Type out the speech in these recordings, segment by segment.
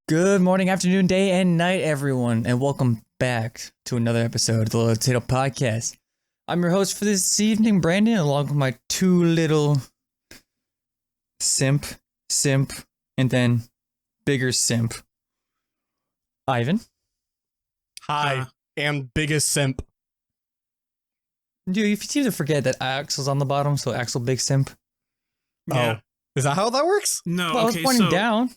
Good morning, afternoon, day, and night, everyone, and welcome back to another episode of the Little Potato Podcast. I'm your host for this evening, Brandon, along with my two little simp, and then bigger simp, Ivan. Hi, am biggest simp. Dude, you seem to forget that Axel's on the bottom, so Axel big simp. Yeah. Oh, is that how that works? No, Well, okay, I was pointing down.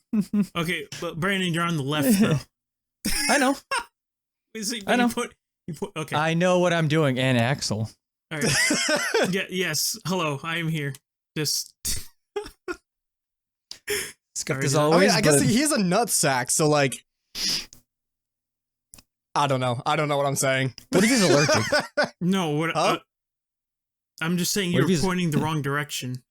Okay, but Brandon, you're on the left, though. I know. I know. Okay. I know what I'm doing, and Axel. All right. Yes. Hello, I am here. Just. Skeptic as Sorry, always. I guess he's a nutsack, so like, I don't know what I'm saying. What if he's allergic? No, what? Huh? I'm just saying What if you're he's- pointing the wrong direction.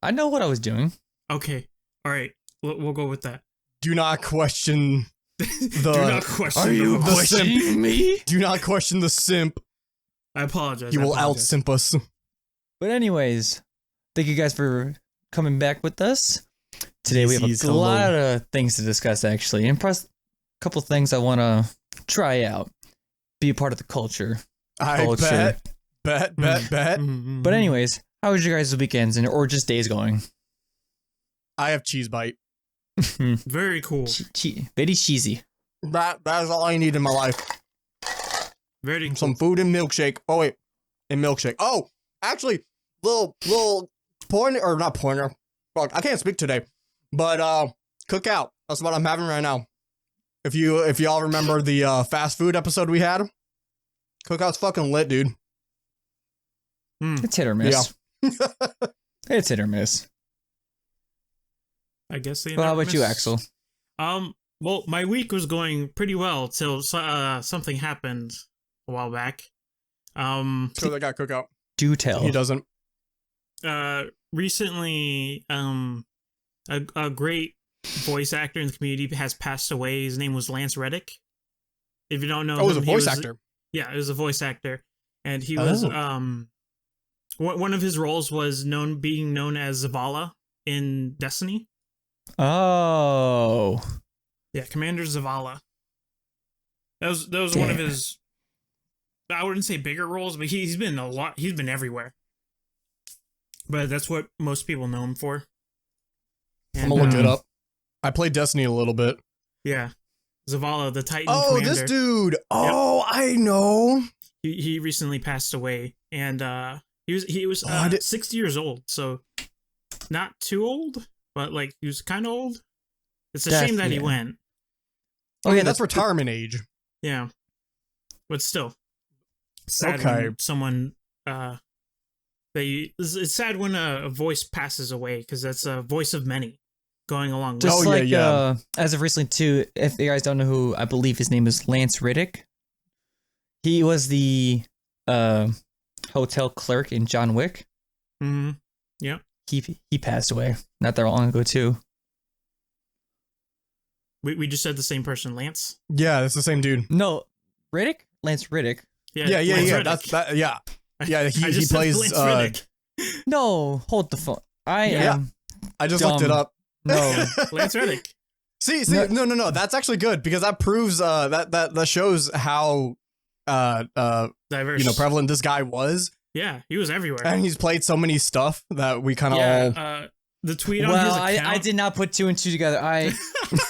I know what I was doing. Okay. All right. We'll go with that. Do not question Do the. not question. Are you the- questioning me? Do not question the simp. I apologize. He I will out apologize. simp us. But anyways, thank you guys for coming back with us. Today we have Yeezys, a lot of things to discuss, actually, and plus a couple things I want to try out, be a part of the culture. I Culture. bet. Mhm. But anyways, how was your guys' weekends or just days going? I have cheese bite. Very cool. Very cheesy. That is all I need in my life. Very cool. Some food and milkshake. Oh wait, and milkshake. Oh, actually, little pointer or not pointer. Fuck, I can't speak today. But cookout. That's what I'm having right now. If y'all remember the fast food episode we had, cookout's fucking lit, dude. It's hit or miss. It's hit or miss. I guess they. Well, how never about you, miss. Axel? Well, my week was going pretty well till something happened a while back. So they got cookout. Do tell. He doesn't. Recently, a great voice actor in the community has passed away. His name was Lance Reddick. If you don't know, Oh, he was a him, voice actor. Yeah, he was a voice actor, and he was one of his roles was being known as Zavala in Destiny. Oh. Yeah, Commander Zavala. That was one of his. I wouldn't say bigger roles, but he's been a lot. He's been everywhere. But that's what most people know him for. I'm And, gonna look it up. I played Destiny a little bit. Yeah, Zavala, the Titan Oh, commander. this dude. Oh, I know. He recently passed away, and he was 60 years old, so not too old, but like he was kind of old. It's a shame that he went. Oh yeah, that's retirement age. Yeah, but still, sad Okay. when someone it's sad when a voice passes away because that's a voice of many going along. With Just Oh, like, yeah. as of recently, too, if you guys don't know who, I believe his name is Lance Riddick. He was the hotel clerk in John Wick. Mm-hmm. Yeah. He passed away not that long ago, too. We just said the same person, Lance. Yeah, it's the same dude. No, Riddick? Lance Riddick. Yeah, Yeah. Lance Reddick. That's that. Yeah. Yeah, I he just said plays. Lance Reddick. No, hold the phone. I Yeah. am I just dumb. looked it up. No. Lance Reddick. See, no. That's actually good because that proves that shows how Diverse. prevalent this guy was, Yeah, he was everywhere. and he's played so many stuff that we kind of Yeah, the tweet on Well, his account. I did not put two and two together. I'm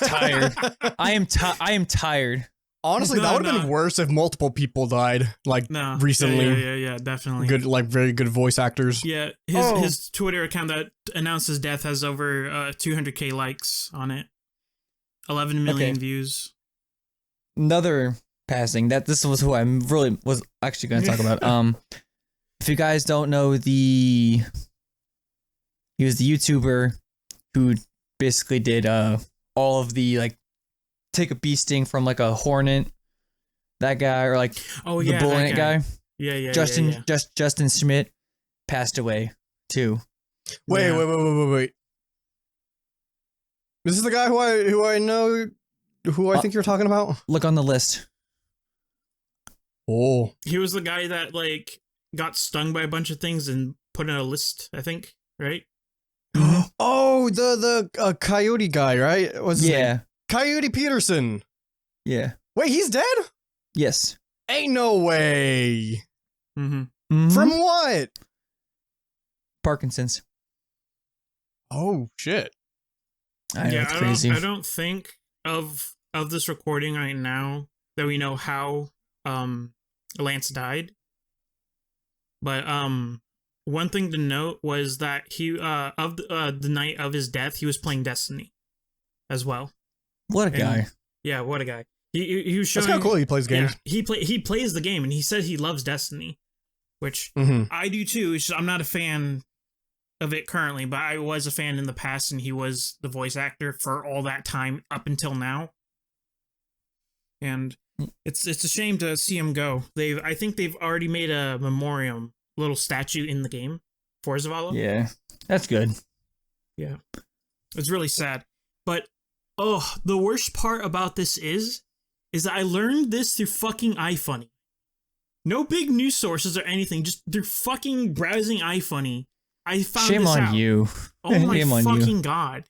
tired. I am tired. honestly that would have been worse if multiple people died like No, recently. yeah, definitely. Good, like very good voice actors. Yeah, his Twitter account that announced his death has over 200K likes on it, 11 million Okay. views. Another passing that this was who I really was actually going to talk about. If you guys don't know, he was the YouTuber who basically did all of the like take a bee sting from like a hornet, that guy, or like Oh the yeah, bullet that guy. Yeah, Justin Justin Schmidt passed away too. Wait. This is the guy who I know, who I think you're talking about. Look on the list. Oh, He was the guy that like got stung by a bunch of things and put in a list. I think, right? oh, the coyote guy, right? What's his name? Yeah. Coyote Peterson. Yeah. Wait, he's dead? Yes. Ain't no way. Mm-hmm. From what? Parkinson's. Oh shit. I know, it's crazy. I don't think of this recording right now that we know how Lance died. But one thing to note was that he of the night of his death, he was playing Destiny as well. What a guy. Yeah, what a guy. He was showing. That's kind of cool. He plays games. Yeah, he plays the game, and he said he loves Destiny, which I do too. It's just, I'm not a fan of it currently, but I was a fan in the past, and he was the voice actor for all that time up until now. And it's a shame to see him go. I think they've already made a memoriam, little statue in the game for Zavala. Yeah, that's good. Yeah, it's really sad. But the worst part about this is that I learned this through fucking iFunny. No big news sources or anything, just through fucking browsing iFunny. I found Shame this on out. you. Oh my Shame on fucking you. god.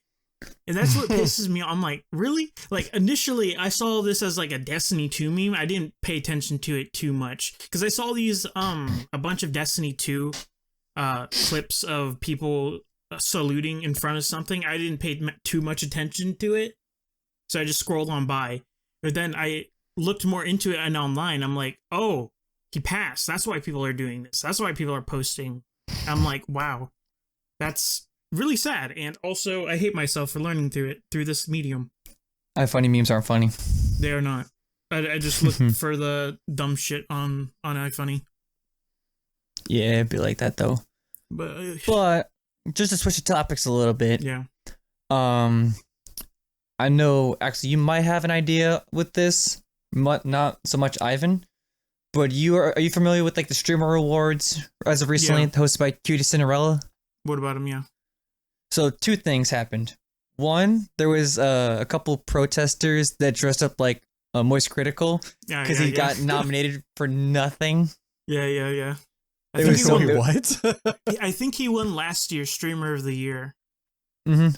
And that's what pisses me off. I'm like, really? Like, initially, I saw this as like a Destiny 2 meme. I didn't pay attention to it too much. Because I saw these, a bunch of Destiny 2 clips of people saluting in front of something. I didn't pay too much attention to it. So I just scrolled on by. But then I looked more into it and online. I'm like, oh, he passed. That's why people are doing this. That's why people are posting. I'm like, wow, that's really sad. And also, I hate myself for learning through this medium. iFunny memes aren't funny. They are not. I just looked for the dumb shit on iFunny. Yeah, it'd be like that though. But just to switch the topics a little bit. Yeah. I know actually you might have an idea with this. Not so much Ivan. But are you familiar with like the streamer awards as of recently, hosted by Cutie Cinderella? What about him? Yeah. So 2 things happened. One, there was a couple protesters that dressed up like Moist Critical because he got nominated for nothing. Yeah. It was so what? I think he won last year's Streamer of the Year.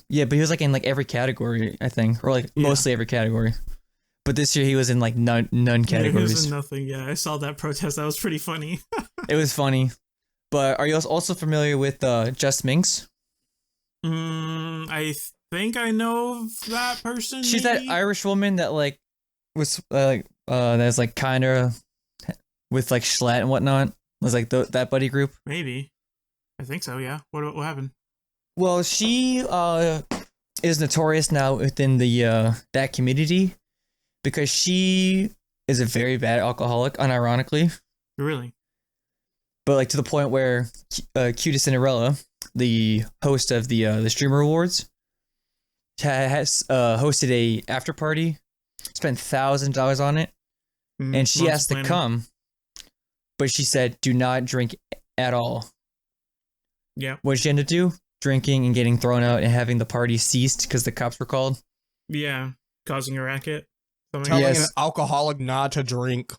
Yeah, but he was like in like every category, I think, or like mostly every category. But this year he was in like none categories. He was in nothing. Yeah, I saw that protest. That was pretty funny. It was funny. But are you also familiar with Just Minx? I think I know that person. She's maybe? that Irish woman that like was that's like kind of with like Schlatt and whatnot. Was like that buddy group. Maybe. I think so. Yeah. What happened? Well, she is notorious now within the that community because she is a very bad alcoholic, unironically. Really? But like to the point where Cutie Cinderella, the host of the Streamer Awards, has hosted a after party, spent $1,000 on it, and she asked to come, but she said, "Do not drink at all." Yeah. What did she end up do? Drinking and getting thrown out and having the party ceased because the cops were called. Yeah, causing a racket. Telling an alcoholic not to drinks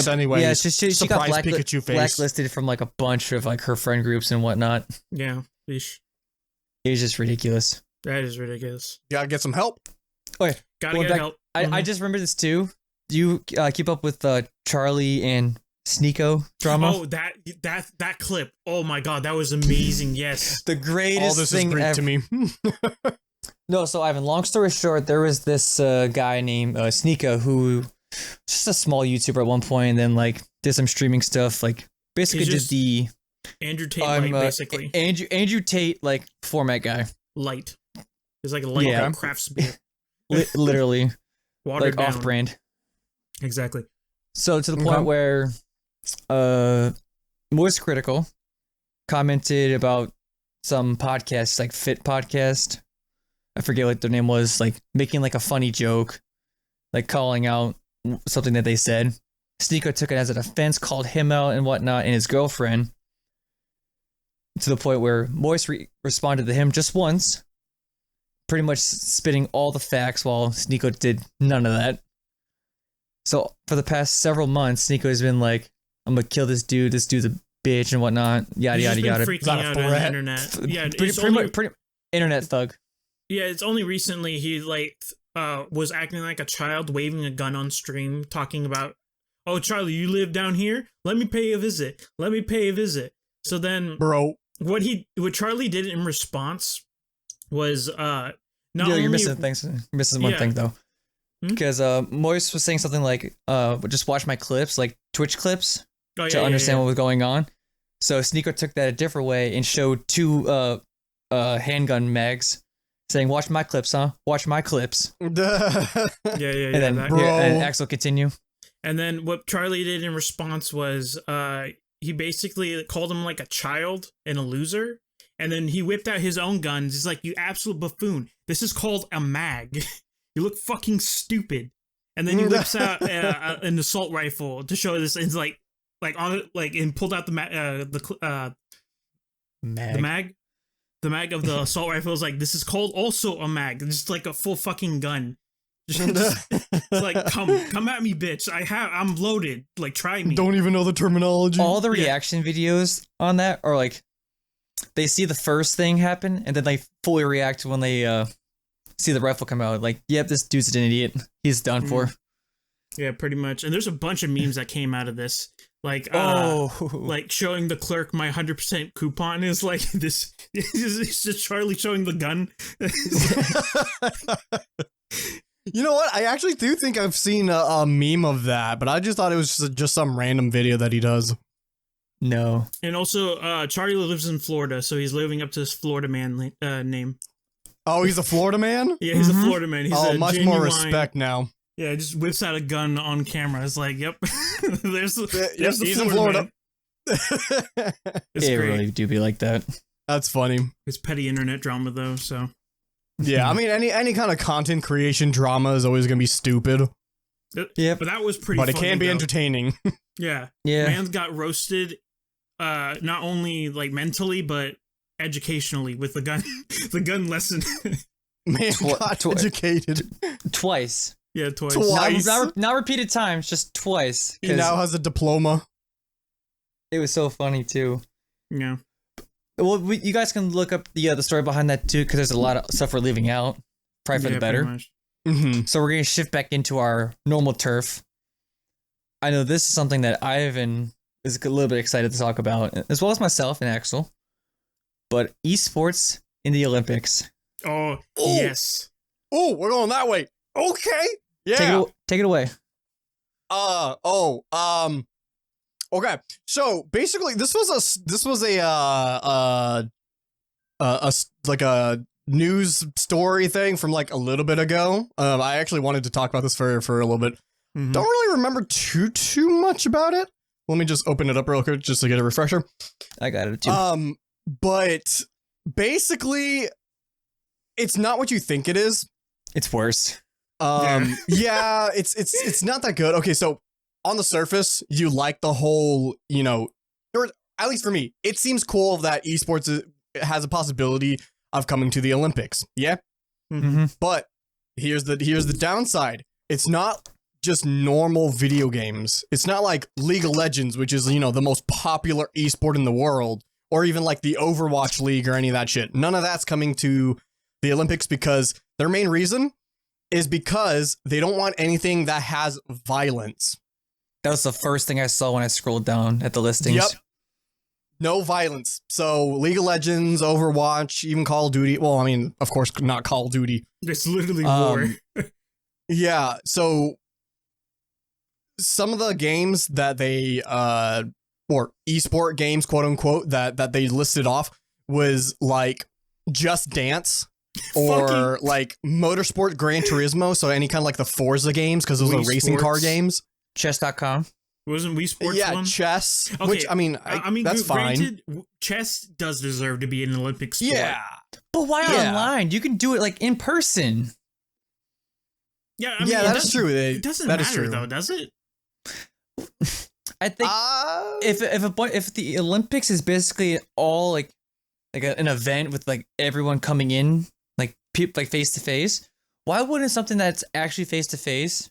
anyway. Yeah, she got Pikachu face. blacklisted from like a bunch of like her friend groups and whatnot. Yeah, Eesh. It was just ridiculous. That is ridiculous. You gotta get some help. Okay, gotta get help. I just remember this too. Do you keep up with Charlie and Sneeko drama? Oh, that clip. Oh my god, that was amazing. Yes. The greatest All this thing is Greek ever to me. No, so Ivan, long story short, there was this guy named Sneeko who was just a small YouTuber at one point and then like did some streaming stuff, like basically did the Andrew Tate light, basically. Andrew Tate like format guy. Light. It's like a light crafts beer. Literally. Watered like down. off-brand. Exactly. So to the point where Moist Critical commented about some podcasts, like Fit Podcast. I forget what their name was, like making like a funny joke, like calling out something that they said. Sneeko took it as an offense, called him out and whatnot, and his girlfriend, to the point where Moist responded to him just once, pretty much spitting all the facts while Sneeko did none of that. So for the past several months, Sneeko has been like, "I'm gonna kill this dude. This dude's a bitch and whatnot." Yada yada yada. Freaking out on the internet. Yeah, pretty internet thug. Yeah, it's only recently he like was acting like a child, waving a gun on stream, talking about, "Oh, Charlie, you live down here? Let me pay a visit. Let me pay a visit." So then, bro, what Charlie did in response was not only you're missing things. You're missing one thing though, because Moise was saying something like, "Just watch my clips, like Twitch clips, to understand what was going on." So Sneeko took that a different way and showed two handgun mags, saying, "Watch my clips, huh? Watch my clips." And then and Axel continue. And then what Charlie did in response was he basically called him like a child and a loser. And then he whipped out his own guns. He's like, "You absolute buffoon. This is called a mag. You look fucking stupid." And then he whips out an assault rifle to show this. It's like on it, like, and pulled out the mag. The mag of the assault rifle. Is like, "This is called also a mag. Just like a full fucking gun." Just like, come at me, bitch. I'm loaded. Like, try me. Don't even know the terminology. All the reaction videos on that are like, they see the first thing happen and then they fully react when they see the rifle come out. Like, yep, this dude's an idiot. He's done for. Yeah, pretty much. And there's a bunch of memes that came out of this. Like, like showing the clerk my 100% coupon is like this. It's just Charlie showing the gun. You know what? I actually do think I've seen a meme of that, but I just thought it was just some random video that he does. No. And also, Charlie lives in Florida, so he's living up to his Florida man name. Oh, he's a Florida man? Yeah, he's a Florida man. He's much more respect now. Yeah, just whips out a gun on camera. It's like, yep, there's the he's in Florida. It's it great. really do be like that. That's funny. It's petty internet drama though, so. Yeah, I mean, any kind of content creation drama is always gonna be stupid. Yeah, but that was pretty. But it funny, can be though. entertaining. Yeah, yeah. Man's got roasted, not only like mentally but educationally with the gun lesson. Man got educated twice. Yeah, twice. Not repeated times, just twice. He now has a diploma. It was so funny too. Yeah. Well, you guys can look up the story behind that too, because there's a lot of stuff we're leaving out. Probably for the better. So we're gonna shift back into our normal turf. I know this is something that Ivan is a little bit excited to talk about, as well as myself and Axel. But esports in the Olympics. Oh yes. Oh, we're going that way. Okay. Yeah. Take it away. Okay. So basically, this was a news story thing from like a little bit ago. I actually wanted to talk about this for a little bit. Don't really remember too much about it. Let me just open it up real quick just to get a refresher. I got it too. But basically, it's not what you think it is. It's worse. Yeah, it's not that good. Okay, so on the surface, you like the whole, or at least for me, it seems cool that esports has a possibility of coming to the Olympics. Yeah. But here's the downside. It's not just normal video games. It's not like League of Legends, which is, the most popular esport in the world, or even like the Overwatch League or any of that shit. None of that's coming to the Olympics because their main reason is because they don't want anything that has violence. That was the first thing I saw when I scrolled down at the listings. Yep. No violence. So League of Legends, Overwatch, even Call of Duty. Well, I mean, of course, not Call of Duty. It's literally war. Yeah. So some of the games that they, or esport games, quote unquote, that they listed off was like Just Dance. Or like Motorsport Gran Turismo, so any kind of like the Forza games, because those are racing car games. Chess.com. Wasn't Wii Sports yeah, one? chess. Okay, which I mean, that's fine. Granted, chess does deserve to be an Olympic sport. Yeah, but why online? You can do it like in person. Yeah, I mean, that's true. It doesn't matter though, does it? I think if the Olympics is basically all like an event with like everyone coming in, like people like face to face, why wouldn't something that's actually face to face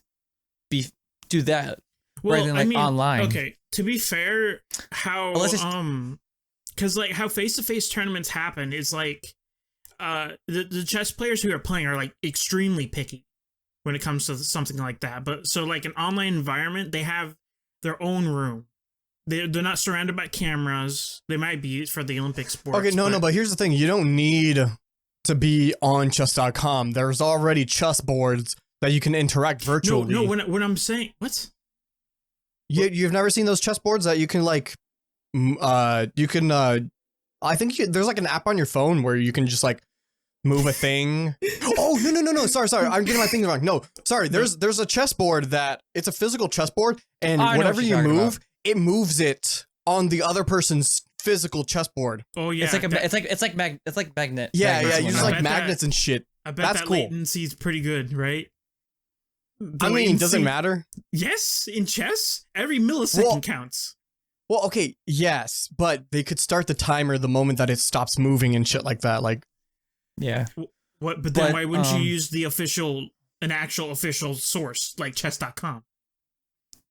do that rather than like online? Okay, to be fair, how because like how face to face tournaments happen is like the chess players who are playing are like extremely picky. when it comes to something like that. But so like an online environment, they have their own room. They're not surrounded by cameras. They might be used for the Olympic sports. Okay, no, but here's the thing. You don't need to be on chess.com. There's already chess boards that you can interact virtually. No, when I'm saying, what? You've never seen those chess boards that you can like, I think there's like an app on your phone where you can just like move a thing. Oh, no. Sorry. I'm getting my things wrong. No, sorry. There's a chessboard that it's a physical chessboard, and whenever you move, it moves it on the other person's physical chessboard. Oh yeah, it's like magnet. Yeah. You use like magnets and shit. I bet that's cool. Latency is pretty good, right? I mean, does it matter? Yes, in chess, every millisecond counts. Well, okay, yes, but they could start the timer the moment that it stops moving and shit like that. Like, yeah. What? But then why wouldn't you use an actual official source like chess.com?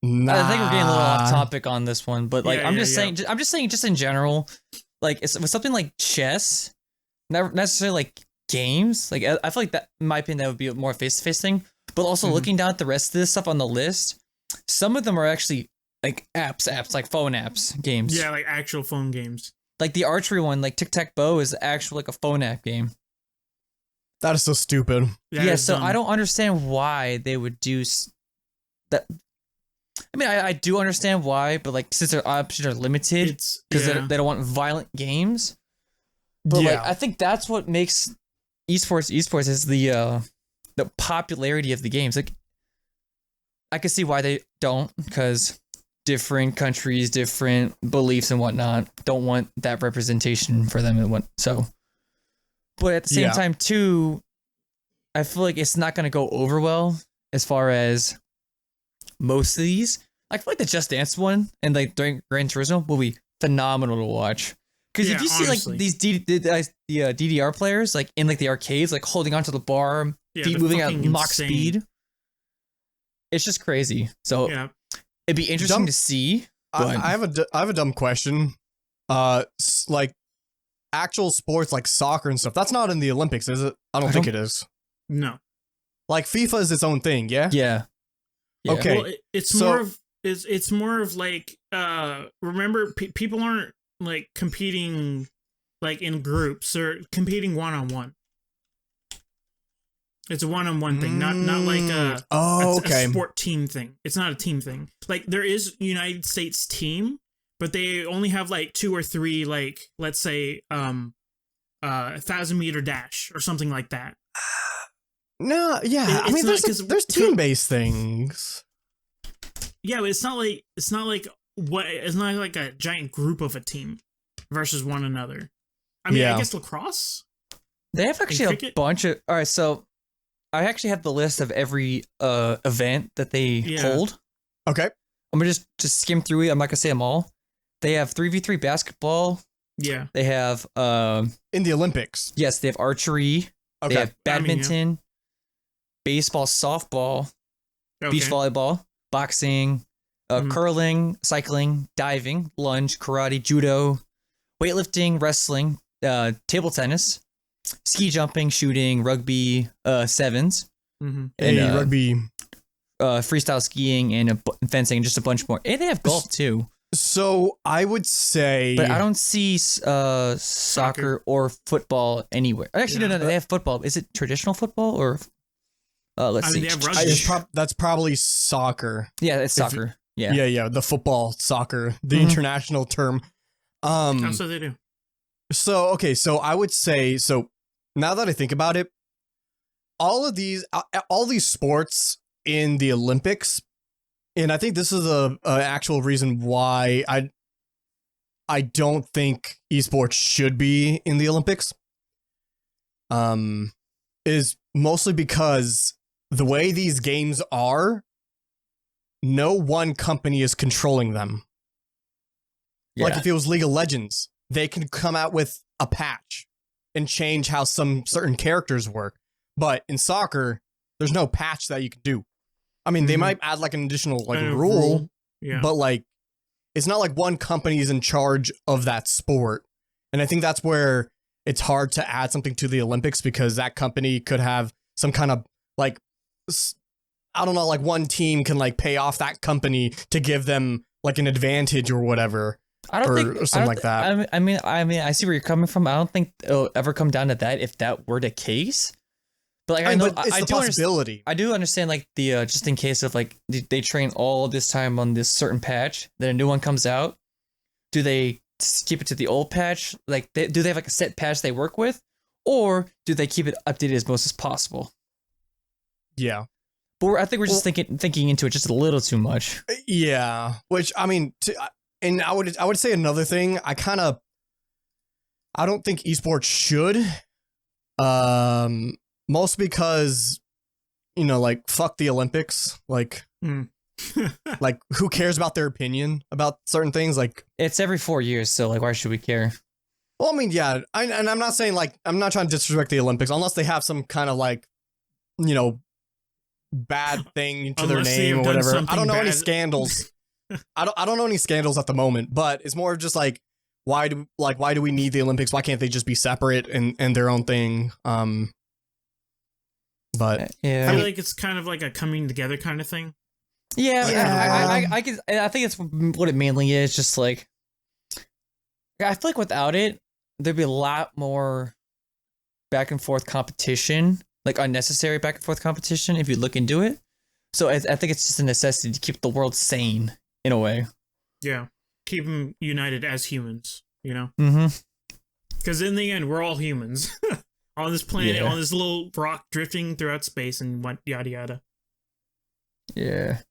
Nah. I think we're getting a little off topic on this one, but like I'm just saying, just in general, like it's with something like chess, not necessarily like games. Like I feel like that, in my opinion, that would be a more face-to-face thing. But also looking down at the rest of this stuff on the list, some of them are actually like apps like phone apps, games. Yeah, like actual phone games. Like the archery one, like tic-tac-toe is actually like a phone app game. That is so stupid. Yeah, so I don't understand why they would do that. I mean, I do understand why, but like since their options are limited, because they don't want violent games. But like, I think that's what makes esports is the popularity of the games. Like, I can see why they don't, because different countries, different beliefs and whatnot don't want that representation for them and what so. But at the same time, too, I feel like it's not going to go over well as far as most of these. I feel like the Just Dance one and like during Gran Turismo will be phenomenal to watch. Because if you see like these DDR players like in like the arcades, like holding onto the bar, moving at Mach speed, it's just crazy. So it'd be interesting to see. I have a dumb question. Like actual sports like soccer and stuff. That's not in the Olympics, is it? I don't think it is. No. Like FIFA is its own thing. Yeah. Yeah. Okay. Well, it's more of like remember people aren't like competing like in groups or competing one-on-one. It's a one-on-one thing, not like a sport team thing. It's not a team thing. Like there is United States team, but they only have like 2 or 3 like let's say 1,000-meter dash or something like that. No, yeah. I mean there's team-based things. Yeah, but it's not like a giant group of a team versus one another. I mean, I guess lacrosse? They have actually a bunch of... All right, so I actually have the list of every event that they hold. Okay. I'm going to just skim through it. I'm not going to say them all. They have 3v3 basketball. Yeah. They have... in the Olympics. Yes, they have archery. Okay. They have badminton, baseball, softball, beach volleyball, boxing, curling, cycling, diving, lunge, karate, judo, weightlifting, wrestling, table tennis, ski jumping, shooting, rugby, sevens, and rugby, freestyle skiing, and fencing, and just a bunch more. And they have golf too. So I would say, but I don't see soccer or football anywhere. Actually, no, they have football. Is it traditional football or? Let's see. They have rugby. That's probably soccer. Yeah, it's soccer. Yeah. The football, soccer, the international term. So they do. So, okay. So I would say, now that I think about it, all these sports in the Olympics, and I think this is a actual reason why I don't think esports should be in the Olympics. Is mostly because the way these games are, no one company is controlling them. Yeah. Like if it was League of Legends, they can come out with a patch and change how some certain characters work. But in soccer, there's no patch that you can do. I mean, they might add like an additional like rule, but like it's not like one company is in charge of that sport. And I think that's where it's hard to add something to the Olympics, because that company could have some kind of like I don't know, like one team can like pay off that company to give them like an advantage or whatever. Or something like that. I mean, I see where you're coming from. I don't think it'll ever come down to that if that were the case. But like, it's the possibility. I do understand like the just in case of like they train all this time on this certain patch, then a new one comes out. Do they keep it to the old patch? Like, do they have like a set patch they work with, or do they keep it updated as most as possible? Yeah. But I think we're just thinking into it just a little too much. Yeah, which I mean, and I would say another thing. I don't think esports should, mostly because, you know, like fuck the Olympics, like, like who cares about their opinion about certain things? Like it's every 4 years, so like why should we care? Well, I mean, yeah, and I'm not saying like I'm not trying to disrespect the Olympics unless they have some kind of like, you know, bad thing to their name or whatever. I don't know any scandals. I don't know any scandals at the moment, but it's more of just like why do we need the Olympics? Why can't they just be separate and their own thing? But yeah, I feel like it's kind of like a coming together kind of thing. Yeah. I think it's what it mainly is. Just like I feel like without it, there'd be a lot more back and forth competition. Like unnecessary back and forth competition if you look into it. So I think it's just a necessity to keep the world sane in a way. Yeah. Keep them united as humans, you know? Mm-hmm. Because in the end, we're all humans on this planet, on this little rock drifting throughout space and yada yada. Yeah.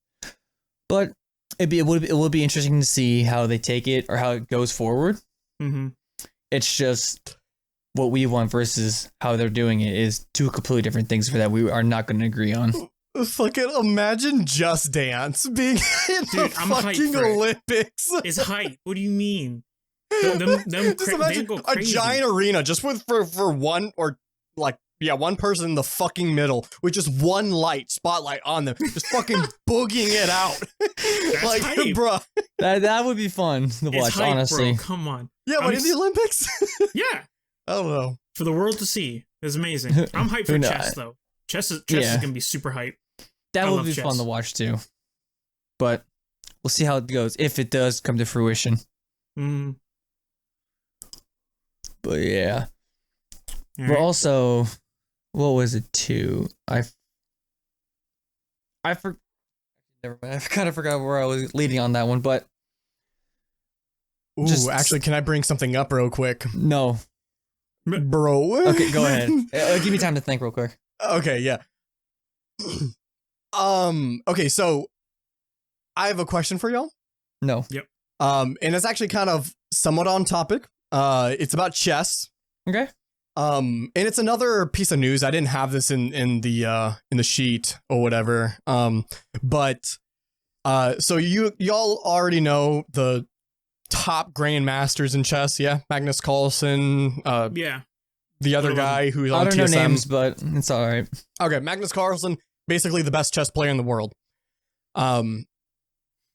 But it will be interesting to see how they take it or how it goes forward. Mm-hmm. It's just what we want versus how they're doing it is two completely different things for that we are not going to agree on. Fucking imagine Just Dance being in the fucking Olympics. It's hype. What do you mean? Just imagine a giant arena just for one or like one person in the fucking middle with just one spotlight on them, just fucking boogieing it out. Like, hype. Bro, that would be fun to watch. Hype, honestly, bro. Come on. Yeah, but in the Olympics. Yeah. I don't know. For the world to see. It's amazing. I'm hyped for chess, though. Chess is going to be super hype. That would be fun to watch, too. But we'll see how it goes, if it does come to fruition. Mm. But yeah. Right. But also, what was it, too? Never mind. I kind of forgot where I was leading on that one, but... Ooh, actually, can I bring something up real quick? No. Bro. Okay, go ahead. Give me time to think real quick. Okay, yeah. Okay, so I have a question for y'all. No. Yep. And it's actually kind of somewhat on topic. It's about chess. Okay. And it's another piece of news. I didn't have this in the sheet or whatever. But so y'all already know the top grandmasters in chess, yeah? Magnus Carlsen, yeah. The other guy who's on TSM. I don't know names, but it's all right. Okay, Magnus Carlsen, basically the best chess player in the world. To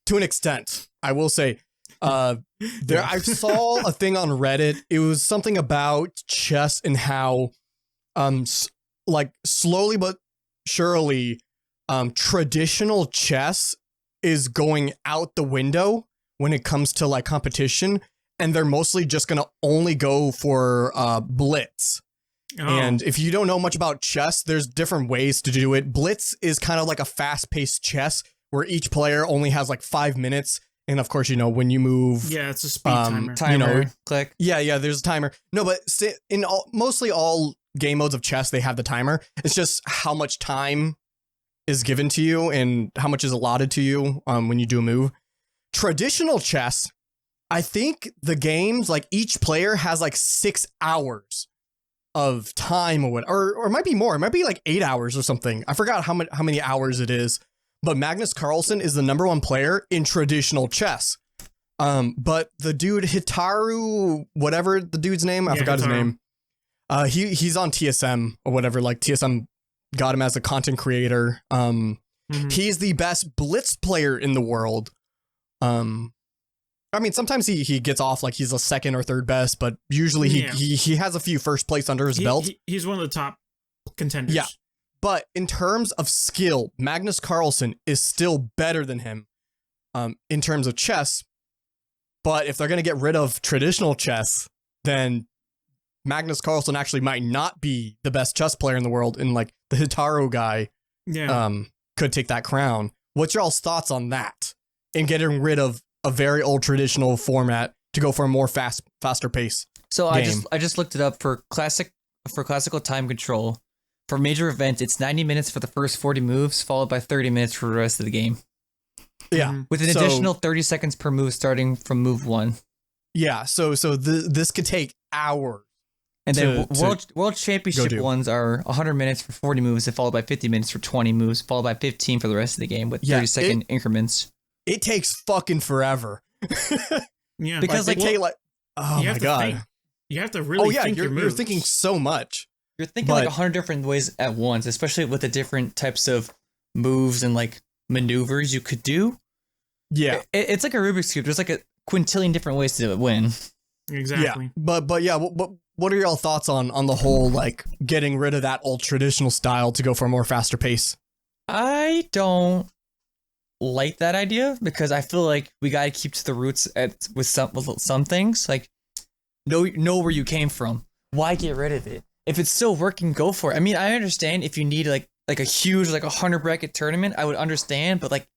an extent, I will say. I saw a thing on Reddit. It was something about chess and how, like slowly but surely, traditional chess is going out the window when it comes to like competition, and they're mostly just gonna only go for blitz. Oh. And if you don't know much about chess, there's different ways to do it. Blitz is kind of like a fast-paced chess where each player only has like 5 minutes. And of course, you know, when you move... Yeah, it's a speed timer. You know, click. Yeah, there's a timer. No, but in mostly all game modes of chess, they have the timer. It's just how much time is given to you and how much is allotted to you when you do a move. Traditional chess, I think the games, like each player has like 6 hours of time or it might be more. It might be like 8 hours or something. I forgot how many hours it is. But Magnus Carlsen is the #1 player in traditional chess. But the dude Hitaru, whatever the dude's name, I forgot his name. He's on TSM or whatever. Like TSM got him as a content creator. He's the best blitz player in the world. I mean, sometimes he gets off like he's a second or third best, but usually he has a few first place under his belt. He's one of the top contenders. Yeah. But in terms of skill, Magnus Carlsen is still better than him in terms of chess. But if they're going to get rid of traditional chess, then Magnus Carlsen actually might not be the best chess player in the world. And like the Hitaru guy could take that crown. What's your all's thoughts on that? In getting rid of a very old traditional format to go for a more faster pace. So game. I just looked it up for classical time control. For major events, it's 90 minutes for the first 40 moves, followed by 30 minutes for the rest of the game. Yeah. With an additional 30 seconds per move starting from move 1. Yeah, so this could take hours. And then World Championship ones are 100 minutes for 40 moves, followed by 50 minutes for 20 moves, followed by 15 for the rest of the game with 30-second increments. It takes fucking forever. Yeah. Because like, oh my God. Think. You have to really think your moves. You're thinking so much. You're thinking like 100 different ways at once, especially with the different types of moves and like maneuvers you could do. Yeah. It's like a Rubik's Cube. There's like a quintillion different ways to win. Exactly. Yeah. But yeah, what are y'all thoughts on the whole like getting rid of that old traditional style to go for a more faster pace? I don't like that idea because I feel like we gotta keep to the roots with some things. Like know where you came from. Why get rid of it? If it's still working, go for it. I mean, I understand if you need like a huge like 100 bracket tournament, I would understand. But like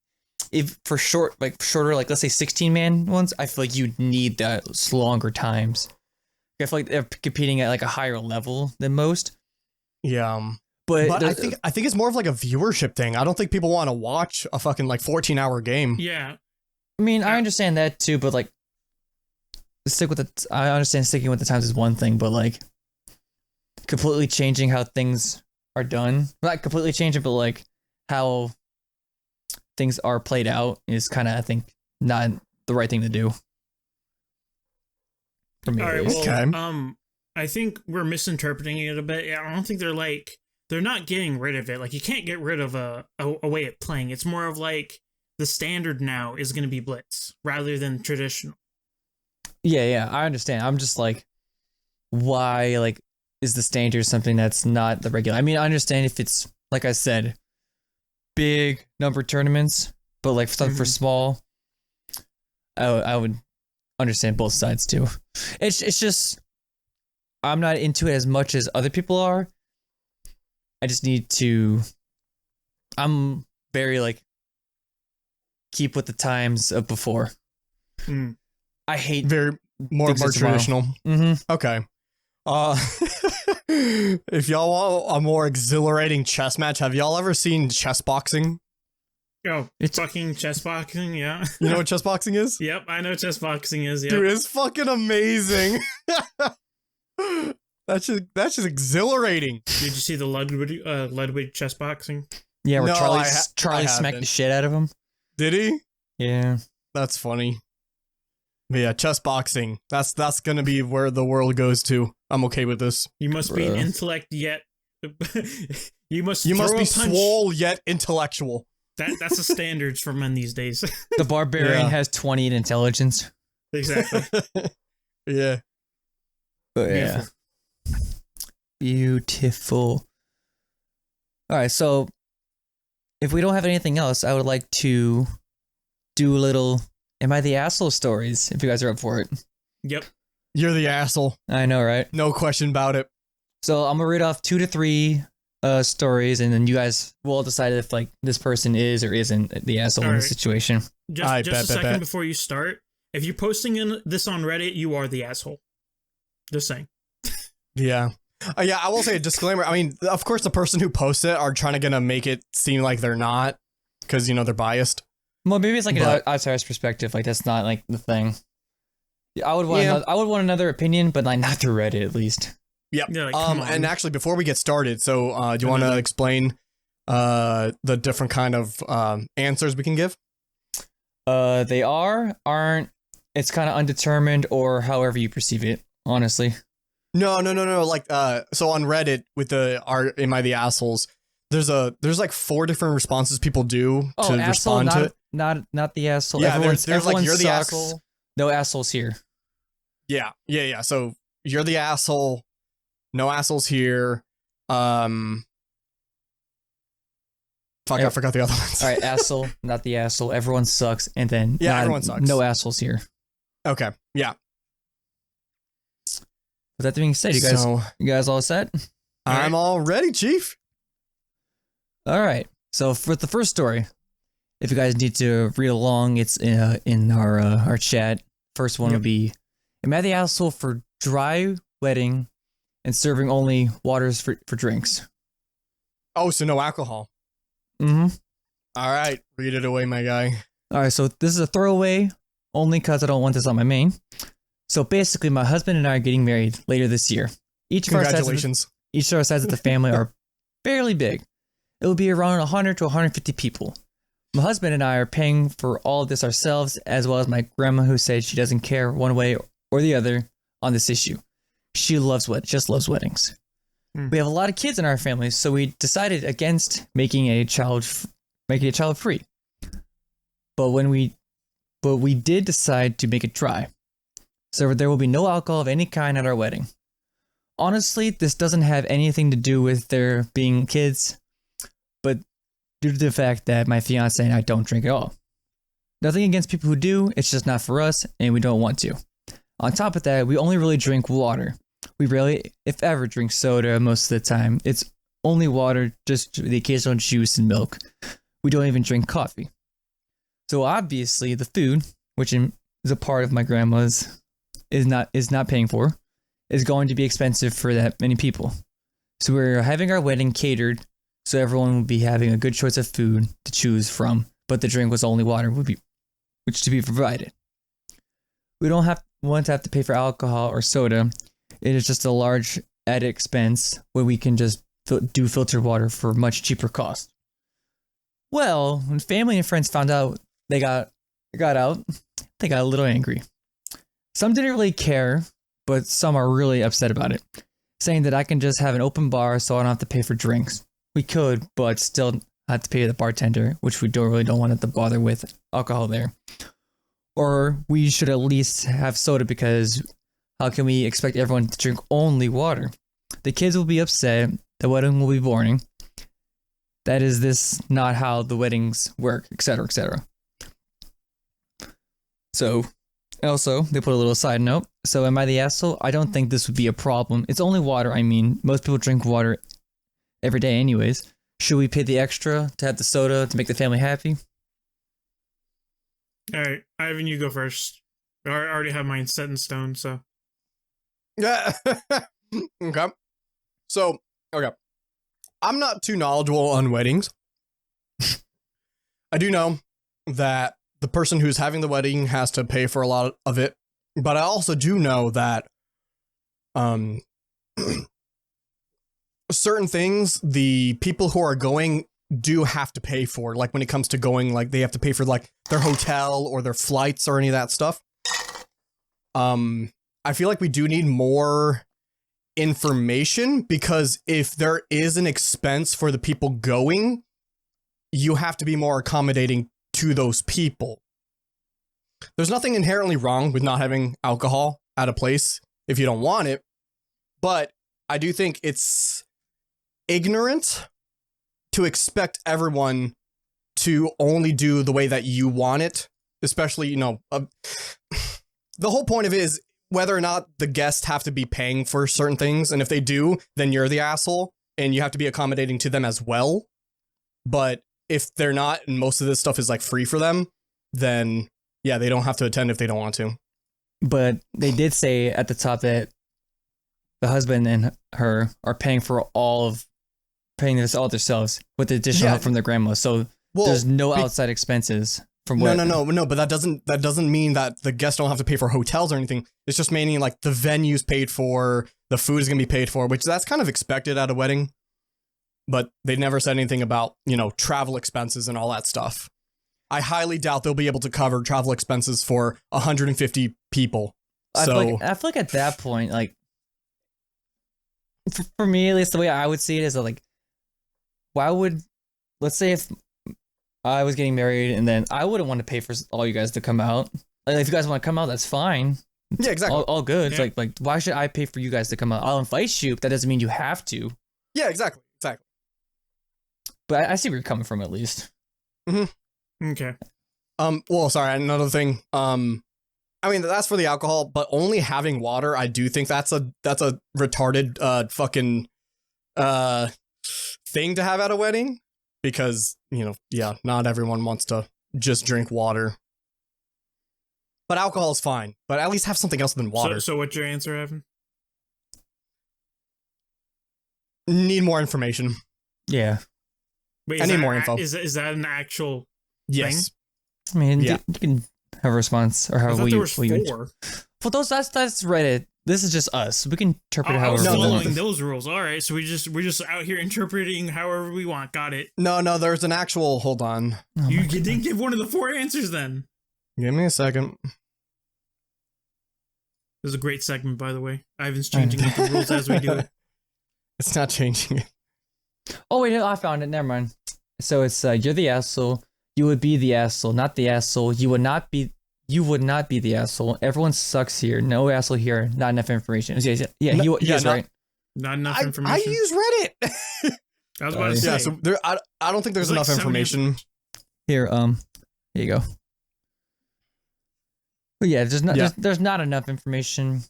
if for shorter like let's say 16-man ones, I feel like you need that longer times. I feel like they're competing at like a higher level than most. Yeah. But I think it's more of like a viewership thing. I don't think people want to watch a fucking like 14-hour game. Yeah. I mean, I understand that too, but like I understand sticking with the times is one thing, but like completely changing how things are done. Not completely changing, but like how things are played out is kind of, I think, not the right thing to do. For me, all right, well, okay. I think we're misinterpreting it a bit. I don't think they're not getting rid of it. Like you can't get rid of a way of playing. It's more of like the standard now is going to be blitz rather than traditional. Yeah, I understand. I'm just like, why like is the standard something that's not the regular? I mean, I understand if it's like I said, big number tournaments, but like something for small, I would understand both sides too. It's just I'm not into it as much as other people are. I just need to. I'm very like keep with the times of before. I hate very more traditional. Mm-hmm. Okay. If y'all want a more exhilarating chess match, have y'all ever seen chess boxing? Oh, it's fucking chess boxing, yeah. You know what chess boxing is? Yep, I know chess boxing is. Yep. Dude, it's fucking amazing. That's just exhilarating. Did you see the Ludwig chess boxing? Yeah, where No, Charlie smacked the shit out of him. Did he? Yeah. That's funny. But yeah, chess boxing. That's gonna be where the world goes to. I'm okay with this. You must be an intellect yet. you must be swole yet intellectual. That's the standards for men these days. The barbarian has 20 in intelligence. Exactly. Yeah. But yeah. Beautiful. All right, so if we don't have anything else, I would like to do a little Am I the Asshole stories, if you guys are up for it. Yep. You're the asshole. I know, right? No question about it. So I'm gonna read off 2 to 3 stories, and then you guys will decide if like this person is or isn't the asshole in the situation. Just a second before you start. If you're posting this on Reddit, you are the asshole. Just saying. Yeah. Yeah, I will say a disclaimer. I mean, of course, the person who posts it are trying to make it seem like they're not, because they're biased. Well, maybe it's like an outsider's perspective. Like that's not like the thing. I would want another opinion, but like not through Reddit at least. Yep. Yeah, like, and actually, before we get started, so do you want to explain the different kind of answers we can give? They aren't. It's kind of undetermined, or however you perceive it. Honestly. No. Like, so on Reddit with am I the assholes? There's like 4 different responses people do to respond to it. Not the asshole. Yeah, there's like you're the asshole. No assholes here. Yeah. So you're the asshole. No assholes here. Fuck, I forgot the other ones. All right, asshole, not the asshole. Everyone sucks, and then everyone sucks. No assholes here. Okay, yeah. With that being said, you guys all set? I'm all ready, Chief. All right. So for the first story, if you guys need to read along, it's in our chat. First one would be, am I the asshole for dry wedding and serving only waters for drinks? Oh, so no alcohol. Mm-hmm. All right, read it away, my guy. All right, so this is a throwaway only because I don't want this on my main. So basically, my husband and I are getting married later this year. Congratulations. Each of our sides of the family are fairly big. It will be around 100 to 150 people. My husband and I are paying for all of this ourselves, as well as my grandma, who said she doesn't care one way or the other on this issue. She just loves weddings. We have a lot of kids in our family, so we decided against making a child free. But we did decide to make it dry. So there will be no alcohol of any kind at our wedding. Honestly, this doesn't have anything to do with there being kids, but due to the fact that my fiance and I don't drink at all. Nothing against people who do, it's just not for us, and we don't want to. On top of that, we only really drink water. We rarely, if ever, drink soda most of the time. It's only water, just the occasional juice and milk. We don't even drink coffee. So obviously, the food, which is a part of my grandma's, is not paying for, is going to be expensive for that many people. So we're having our wedding catered, so everyone will be having a good choice of food to choose from, but the drink was only water which to be provided. We don't want to have to pay for alcohol or soda. It is just a large added expense where we can just do filtered water for much cheaper cost. Well, when family and friends found out they got out, they got a little angry. Some didn't really care, but some are really upset about it, saying that I can just have an open bar so I don't have to pay for drinks. We could, but still have to pay the bartender, which we don't want to bother with alcohol there. Or we should at least have soda, because how can we expect everyone to drink only water? The kids will be upset, the wedding will be boring. That is this not how the weddings work, etc., etc. So, also, they put a little side note. So, am I the asshole? I don't think this would be a problem. It's only water, I mean. Most people drink water every day anyways. Should we pay the extra to have the soda to make the family happy? All right, Ivan, you go first. I already have mine set in stone, so. Yeah. Okay. So, okay. I'm not too knowledgeable on weddings. I do know that the person who's having the wedding has to pay for a lot of it, but I also do know that certain things the people who are going do have to pay for. Like when it comes to going, like they have to pay for like their hotel or their flights or any of that stuff. I feel like we do need more information, because if there is an expense for the people going, you have to be more accommodating to those people. There's nothing inherently wrong with not having alcohol at a place if you don't want it, but I do think it's ignorant to expect everyone to only do the way that you want it, especially, the whole point of it is whether or not the guests have to be paying for certain things, and if they do, then you're the asshole, and you have to be accommodating to them as well. But if they're not, and most of this stuff is like free for them, then yeah, they don't have to attend if they don't want to. But they did say at the top that the husband and her are paying this all themselves with the additional help from their grandma. So there's no outside expenses from what. No. But that doesn't mean that the guests don't have to pay for hotels or anything. It's just meaning like the venue's paid for, the food is gonna be paid for, which that's kind of expected at a wedding. But they never said anything about, travel expenses and all that stuff. I highly doubt they'll be able to cover travel expenses for 150 people. I feel like at that point, like, for me, at least the way I would see it is that, like, let's say if I was getting married and then I wouldn't want to pay for all you guys to come out. Like, if you guys want to come out, that's fine. Yeah, exactly. All good. Yeah. It's like, why should I pay for you guys to come out? I'll invite you, but that doesn't mean you have to. Yeah, exactly. but I see where you're coming from at least. Okay. Well, sorry, another thing. I mean, that's for the alcohol, but only having water, I do think that's a retarded fucking thing to have at a wedding, because, you know, yeah, not everyone wants to just drink water. But alcohol is fine, but at least have something else than water. So what's your answer, Evan? Need more information. Yeah. Wait, I need more info. Is that an actual Yes. thing? I mean, Yeah. you can have a response or I however thought we. there was we would- 4. Well, that's Reddit. This is just us. We can interpret it I was however we following want. those rules. All right, so we're just out here interpreting however we want. Got it. No, there's an actual, hold on. Oh You my God. didn't give one of the 4 answers then. Give me a second. This is a great segment, by the way. Ivan's changing up the rules as we do it. It's not changing it. Oh wait, no, I found it. Never mind. So it's you're the asshole. You would be the asshole, not the asshole. You would not be. You would not be the asshole. Everyone sucks here. No asshole here. Not enough information. Yeah, No, he was not- right. Not enough I information. use Reddit. I was about to say. Yeah, so there, I don't think there's There's like enough 7 information. Here, here you go. But yeah, there's not enough information.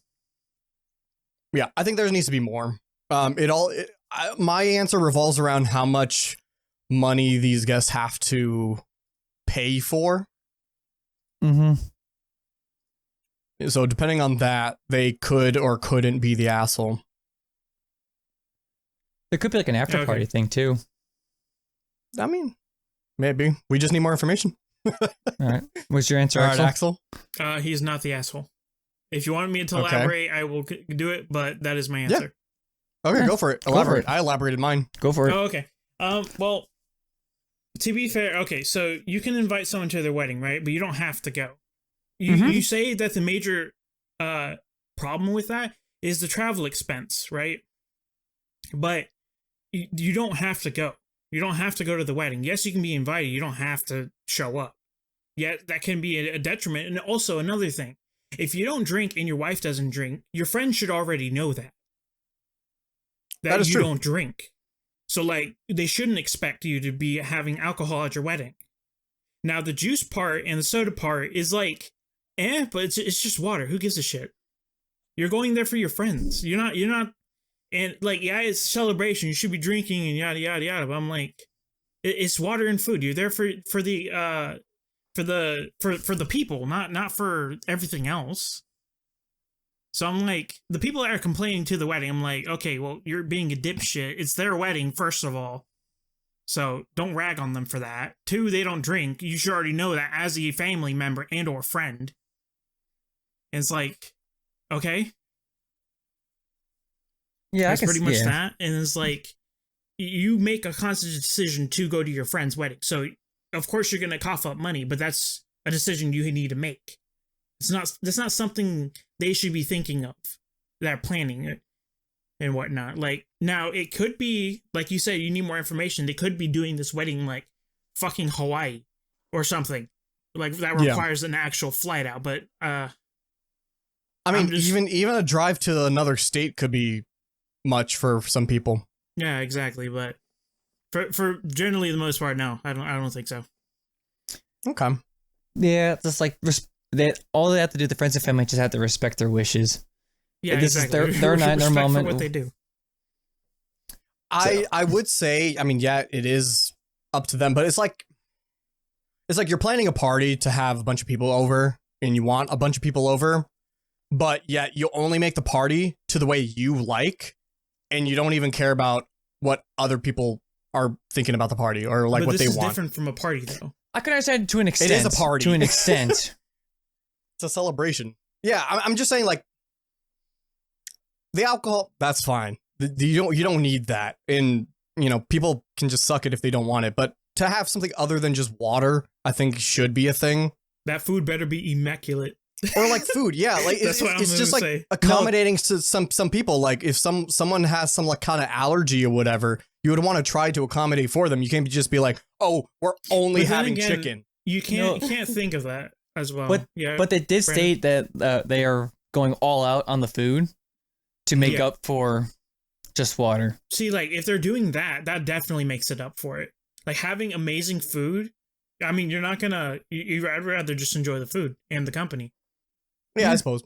Yeah, I think there needs to be more. My answer revolves around how much money these guests have to pay for. Mm-hmm. So depending on that, they could or couldn't be the asshole. There could be like an after party thing too. I mean, maybe. We just need more information. All right. What's your answer, All right, Axel? Axel. He's not the asshole. If you want me to Okay. elaborate, I will do it, but that is my answer. Okay, Yeah, go for it. go for Elaborate. it. I elaborated mine. Go for it. Oh, okay. Well, to be fair, okay, so you can invite someone to their wedding, right? But you don't have to go. You say that the major problem with that is the travel expense, right? But you don't have to go. You don't have to go to the wedding. Yes, you can be invited. You don't have to show up. Yet that can be a detriment. And also another thing, if you don't drink and your wife doesn't drink, your friends should already know that. That is you true. don't drink. So like they shouldn't expect you to be having alcohol at your wedding. Now the juice part and the soda part is like, but it's just water. Who gives a shit? You're going there for your friends. You're not, and like, yeah, it's a celebration. You should be drinking and yada yada yada. But I'm like, it's water and food. You're there for the people, not for everything else. So I'm like, the people that are complaining to the wedding, I'm like, okay, well, you're being a dipshit. It's their wedding, first of all. So don't rag on them for that. 2, they don't drink. You should already know that as a family member and or friend. And it's like, okay. Yeah, That's I guess, pretty much yeah. that. And it's like, you make a conscious decision to go to your friend's wedding. So, of course, you're going to cough up money, but that's a decision you need to make. That's not something they should be thinking of. They're planning it and whatnot. Like, now, it could be, like you said, you need more information. They could be doing this wedding, like, fucking Hawaii or something. Like, that requires an actual flight out. But, I mean, even a drive to another state could be much for some people. yeah, exactly. But for generally the most part, no, I don't think so. Okay. Yeah, just like all they have to do, the friends and family, just have to respect their wishes. Yeah, This is exactly. their night, their Respect for moment. what they do. I would say, I mean, yeah, it is up to them, but it's like you're planning a party to have a bunch of people over and you want a bunch of people over, but yet you only make the party to the way you like, and you don't even care about what other people are thinking about the party or like But what this they is want. different from a party, though. I can understand to an extent. is a party. To an extent. It's a celebration. Yeah, I'm just saying, like, the alcohol, that's fine. You don't need that, and you know, people can just suck it if they don't want it. But to have something other than just water, I think should be a thing. That food better be immaculate. Or like food, yeah, like That's what I'm it's just gonna like say. accommodating to some people. Like if someone has some like kind of allergy or whatever, you would want to try to accommodate for them. You can't just be like, oh, we're only But then having again, chicken. You can't think of that as well. But yeah, but they did Brandon? state that they are going all out on the food to make Yeah. up for just water. See, like if they're doing that, that definitely makes it up for it. Like having amazing food. I mean, you're not gonna. You'd rather just enjoy the food and the company. Yeah, I suppose.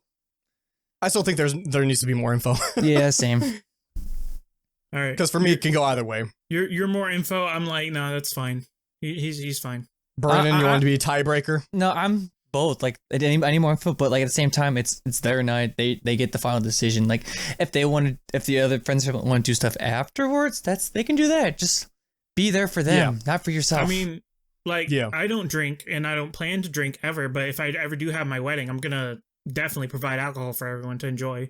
I still think there needs to be more info. Yeah, same. All right. Because for me, it can go either way. You're more info. I'm like, no, that's fine. He's fine. Brandon, you want to be a tiebreaker? No, I'm both. Like, I need more info, but like at the same time, it's their night. They get the final decision. Like, if the other friends want to do stuff afterwards, they can do that. Just be there for them, not for yourself. I mean, like, I don't drink and I don't plan to drink ever. But if I ever do have my wedding, I'm gonna definitely provide alcohol for everyone to enjoy.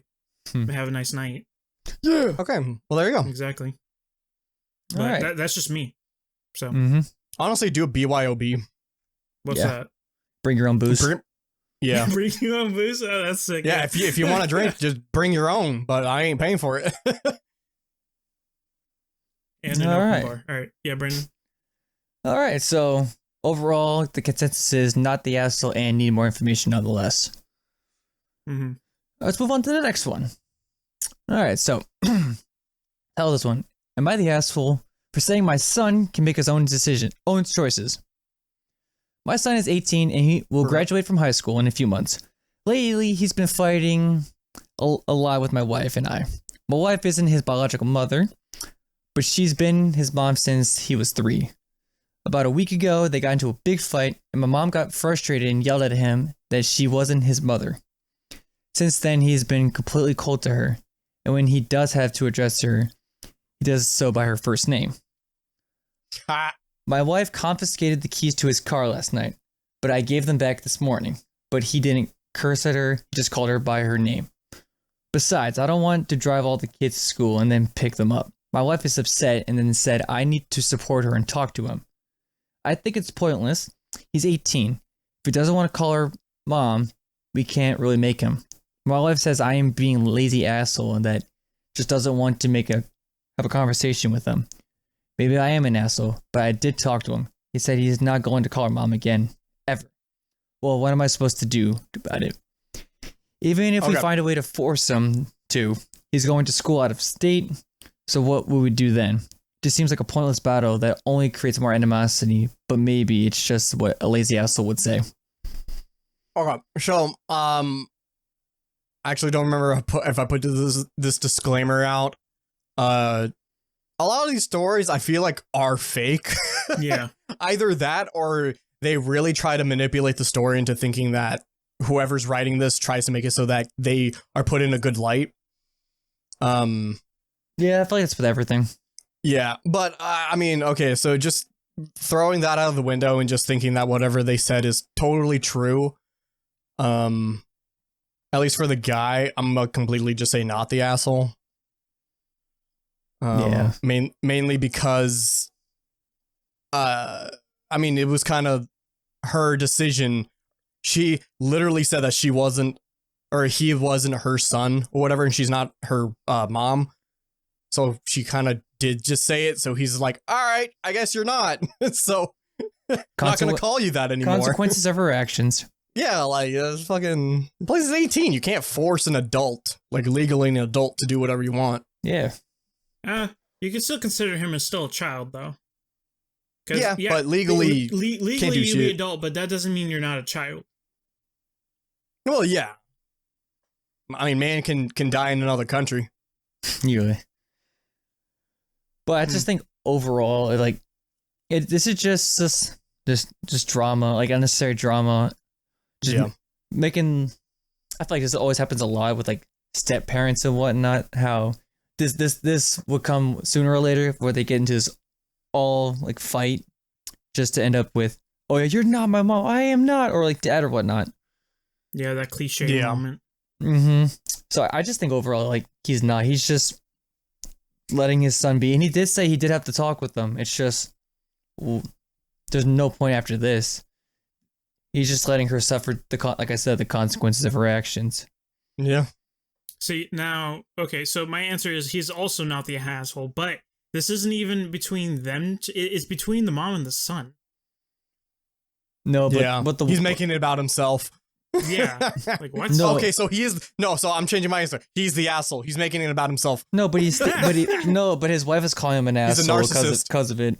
Have a nice night. Yeah. Okay. Well, there you go. Exactly. All But right. that's just me. So honestly, do a BYOB. What's that? Bring your own booze. Yeah. Bring your own booze. Oh, that's sick. Yeah. If you want to drink, just bring your own. But I ain't paying for it. And an open bar. All right. Yeah, Brendan. All right. So overall, the consensus is not the asshole and need more information nonetheless. Let's move on to the next one. All right. So tell this one. Am I the asshole for saying my son can make his own choices? My son is 18 and he will graduate from high school in a few months. Lately, he's been fighting a lot with my wife and I. My wife isn't his biological mother, but she's been his mom since he was 3. About a week ago, they got into a big fight, and my mom got frustrated and yelled at him that she wasn't his mother. Since then, he's been completely cold to her, and when he does have to address her, he does so by her first name. My wife confiscated the keys to his car last night, but I gave them back this morning. But he didn't curse at her, he just called her by her name. Besides, I don't want to drive all the kids to school and then pick them up. My wife is upset and then said I need to support her and talk to him. I think it's pointless. He's 18. If he doesn't want to call her mom, we can't really make him. My wife says I am being a lazy asshole and that just doesn't want to have a conversation with him. Maybe I am an asshole, but I did talk to him. He said he's not going to call her mom again, ever. Well, what am I supposed to do about it? Even if we find a way to force him to, he's going to school out of state, so what would we do then? Just seems like a pointless battle that only creates more animosity, but maybe it's just what a lazy asshole would say. Okay, so, I actually don't remember if I put this disclaimer out. A lot of these stories I feel like are fake. Yeah. Either that or they really try to manipulate the story into thinking that whoever's writing this tries to make it so that they are put in a good light. Yeah, I feel like it's with everything. Yeah, but I mean, okay, so just throwing that out of the window and just thinking that whatever they said is totally true. At least for the guy, I'm gonna completely just say not the asshole. Mainly because, I mean, it was kind of her decision. She literally said that he wasn't her son or whatever, and she's not her mom. So she kind of did just say it. So he's like, all right, I guess you're not. So I'm not going to call you that anymore. Consequences of her actions. Yeah, like, it's fucking, the place is 18. You can't force an adult, like legally an adult, to do whatever you want. Yeah. You can still consider him as still a child, though. Yeah, but legally can't do you're shit. an adult, but that doesn't mean you're not a child. Well, yeah. I mean, man can die in another country. Usually. But I just think overall, like, this is just drama, like unnecessary drama. Just making. I feel like this always happens a lot with like step parents and whatnot. How this would come sooner or later, where they get into this all like fight, just to end up with, oh yeah, you're not my mom, I am not, or like dad or whatnot. Yeah, that cliche moment. So I just think overall, like, he's just letting his son be, and he did say he did have to talk with them. It's just, there's no point after this. He's just letting her suffer like I said, the consequences of her actions. Yeah. See, now, okay, so my answer is he's also not the asshole, but this isn't even between them. It's between the mom and the son. No, but he's making it about himself. Yeah. Like, what? No. Okay, so so I'm changing my answer. He's the asshole. He's making it about himself. No, but but his wife is calling him an asshole narcissist. because of it.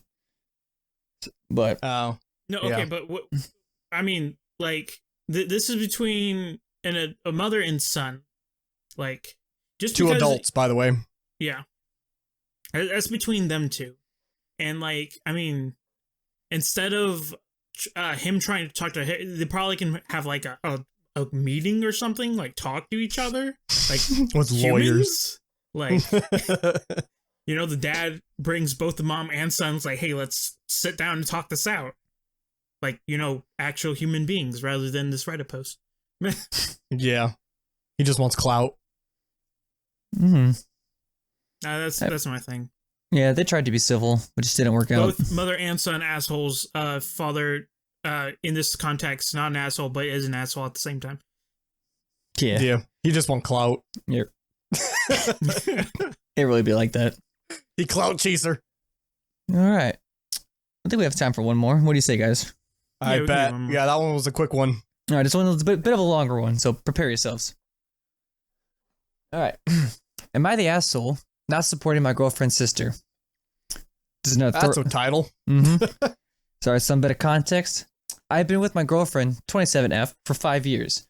But Oh, No, okay, Yeah. but what? I mean, like this is between a mother and son. Like just two because, adults, by the way. yeah, that's between them two. And like, I mean, instead of him trying to talk to her, they probably can have like a meeting or something, like talk to each other, like With lawyers. humans. Like, the dad brings both the mom and sons, like, hey, let's sit down and talk this out. Like, actual human beings rather than this Reddit post. Yeah. He just wants clout. That's my thing. yeah, they tried to be civil, but just didn't work out. Both mother and son assholes. Father, in this context, not an asshole, but is an asshole at the same time. Yeah, Yeah. He just wants clout. it really be like that. He clout chaser. All right, I think we have time for one more. What do you say, guys? I we can bet. do one more. Yeah, that one was a quick one. All right, this one is a bit of a longer one, so prepare yourselves. All right, am I the asshole not supporting my girlfriend's sister? This is another. That's a title. Sorry, some bit of context. I've been with my girlfriend, 27F, for 5 years.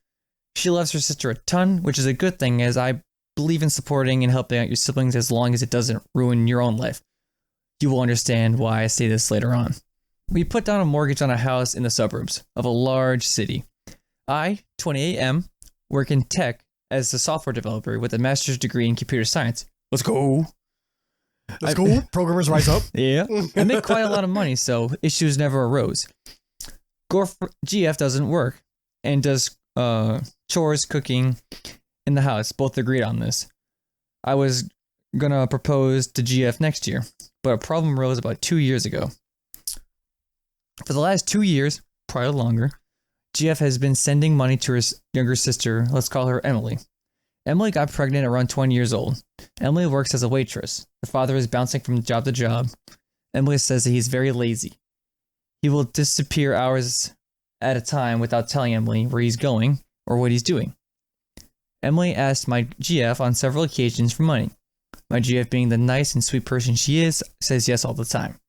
She loves her sister a ton, which is a good thing, as I believe in supporting and helping out your siblings as long as it doesn't ruin your own life. You will understand why I say this later on. We put down a mortgage on a house in the suburbs of a large city. I, 28M, work in tech as a software developer with a master's degree in computer science. Let's go. Let's go. Programmers rise up. Yeah. I make quite a lot of money, so issues never arose. GF doesn't work and does chores, cooking in the house. Both agreed on this. I was gonna propose to GF next year, but a problem arose about 2 years ago. For the last 2 years, probably longer, GF has been sending money to her younger sister, let's call her Emily. Emily got pregnant around 20 years old. Emily works as a waitress. The father is bouncing from job to job. Emily says that he's very lazy. He will disappear hours at a time without telling Emily where he's going or what he's doing. Emily asked my GF on several occasions for money. My GF, being the nice and sweet person she is, says yes all the time.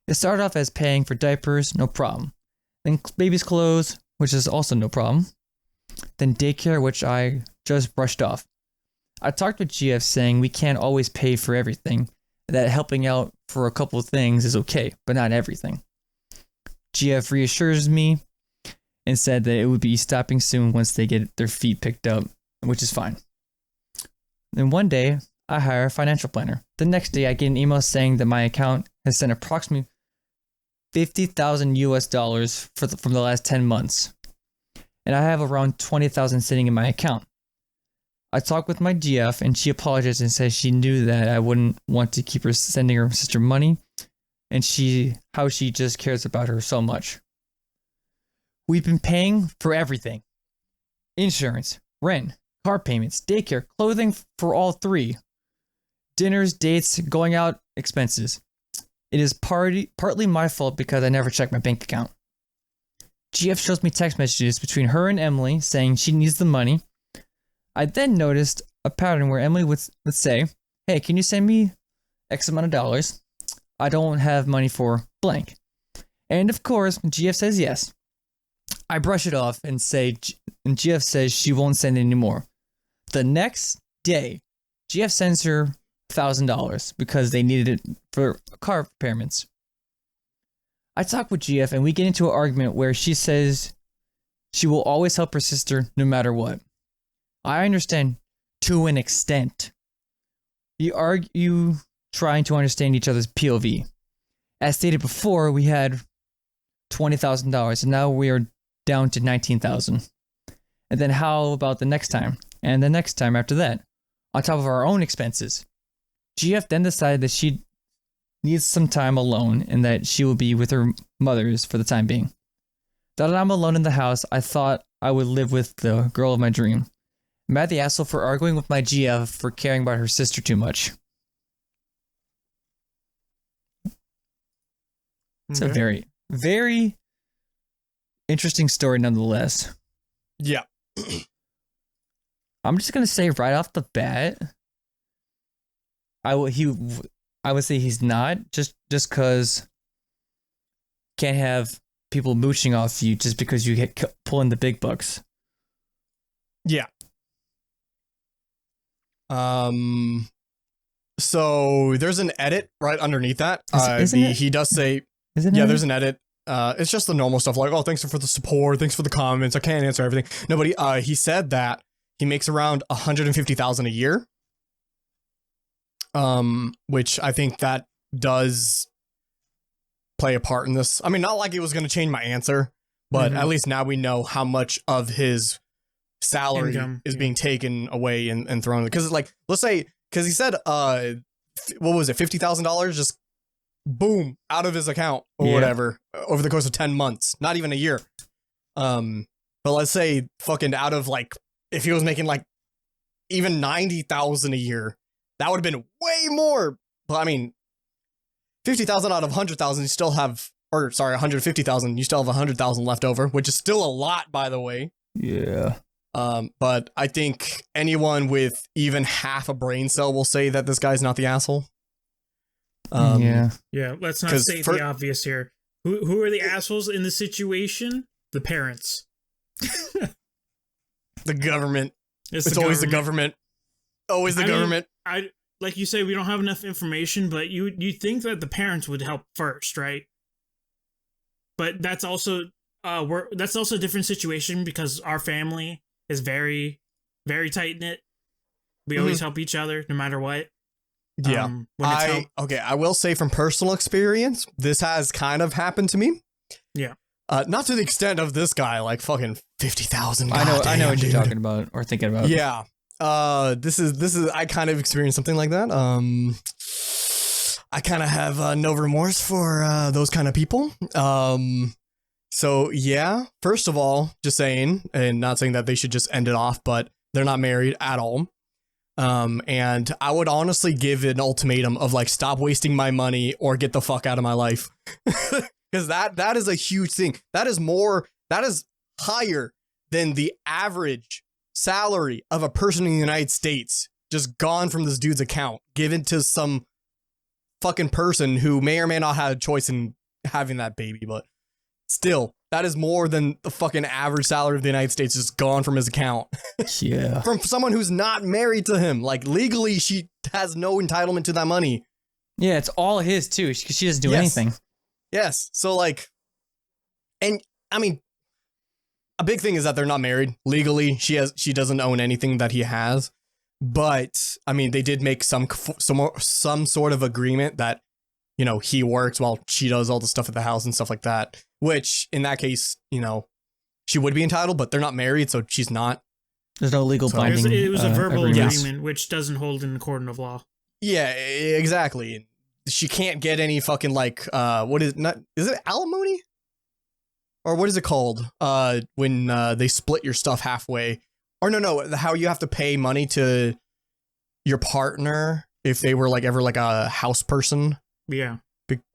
It started off as paying for diapers, no problem. Then baby's clothes, which is also no problem. Then daycare, which I just brushed off. I talked with GF saying we can't always pay for everything, that helping out for a couple of things is okay, but not everything. GF reassures me and said that it would be stopping soon once they get their feet picked up, which is fine. Then one day, I hire a financial planner. The next day, I get an email saying that my account has sent approximately $50,000 from the last 10 months. And I have around 20,000 sitting in my account. I talked with my GF and she apologized and said she knew that I wouldn't want to keep her sending her sister money and how she just cares about her so much. We've been paying for everything. Insurance, rent, car payments, daycare, clothing for all three. Dinners, dates, going out, expenses. It is partly my fault because I never checked my bank account. GF shows me text messages between her and Emily saying she needs the money. I then noticed a pattern where Emily would say, hey, can you send me X amount of dollars? I don't have money for blank. And of course, GF says yes. I brush it off and GF says she won't send any more. The next day, GF sends her $1,000 because they needed it for car repairments. I talk with GF and we get into an argument where she says she will always help her sister no matter what. I understand to an extent. We argue trying to understand each other's POV. As stated before, we had $20,000 and now we are down to $19,000. And then how about the next time? And the next time after that? On top of our own expenses. GF then decided that she needs some time alone and that she will be with her mothers for the time being. Now that I'm alone in the house, I thought I would live with the girl of my dream. Am I the asshole for arguing with my GF for caring about her sister too much? It's a very, very interesting story nonetheless. Yeah. I'm just gonna say right off the bat, I would say he's not just because can't have people mooching off you just because you pull in the big bucks. Yeah. So there's an edit right underneath that. He does say, there's an edit. It's just the normal stuff like, oh, thanks for the support, thanks for the comments. I can't answer everything. Nobody. He said that he makes around $150,000 a year. Which I think that does play a part in this. I mean, not like it was going to change my answer, but at least now we know how much of his salary is being taken away and thrown. Because like, let's say, because he said, what was it, $50,000 just boom out of his account or whatever over the course of 10 months, not even a year. But let's say fucking out of like, if he was making like even 90,000 a year, that would have been way more. But I mean, 50,000 out of 100,000, you still have, or sorry, 150,000, you still have 100,000 left over, which is still a lot, by the way. Yeah. But I think anyone with even half a brain cell will say that this guy's not the asshole. Yeah. Let's not state the obvious here. Who are the assholes in the situation? The parents. The government. It's always the government. Always the government. I like you say, we don't have enough information, but you think that the parents would help first, right? But that's also a different situation because our family is very, very tight knit. We always help each other no matter what. Yeah. I will say from personal experience, this has kind of happened to me. Yeah. Not to the extent of this guy, like fucking 50,000. I know what you're talking about or thinking about. Yeah. This is I kind of experienced something like that. I kind of have no remorse for those kind of people. So yeah, first of all, just saying, and not saying that they should just end it off, but they're not married at all. And I would honestly give an ultimatum of like, stop wasting my money or get the fuck out of my life. Because that is a huge thing. That is higher than the average salary of a person in the United States, just gone from this dude's account, given to some fucking person who may or may not have a choice in having that baby, but still, that is more than the fucking average salary of the United States just gone from his account. Yeah. From someone who's not married to him. Like, legally, she has no entitlement to that money. Yeah, it's all his, too, because she doesn't do anything. Yes. So, like, and, I mean, a big thing is that they're not married. Legally, she doesn't own anything that he has. But, I mean, they did make some sort of agreement that, you know, he works while she does all the stuff at the house and stuff like that. Which, in that case, you know, she would be entitled, but they're not married, so she's not. There's no legal binding. It was a verbal agreement, which doesn't hold in the court of law. Yeah, exactly. She can't get any fucking, like, is it alimony? Or what is it called? When they split your stuff halfway. Or no, how you have to pay money to your partner if they were, like, ever, like, a house person. Yeah.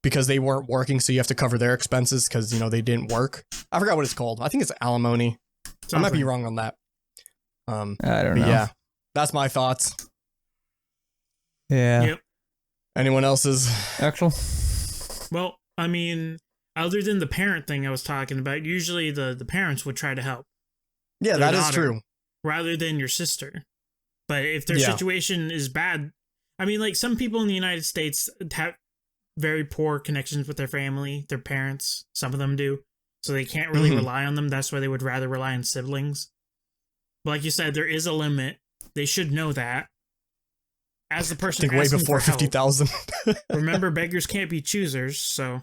Because they weren't working, so you have to cover their expenses because, you know, they didn't work. I forgot what it's called. I think it's alimony. I might be wrong on that. I don't know. Yeah, that's my thoughts. Yeah. Yep. Anyone else's? Actual? Well, I mean, other than the parent thing I was talking about, usually the parents would try to help. Yeah, that is true. Rather than your sister. But if their situation is bad, I mean, like, some people in the United States have very poor connections with their family, their parents. Some of them do. So they can't really rely on them. That's why they would rather rely on siblings. But like you said, there is a limit. They should know that. As the person way before 50,000. Remember, beggars can't be choosers, so.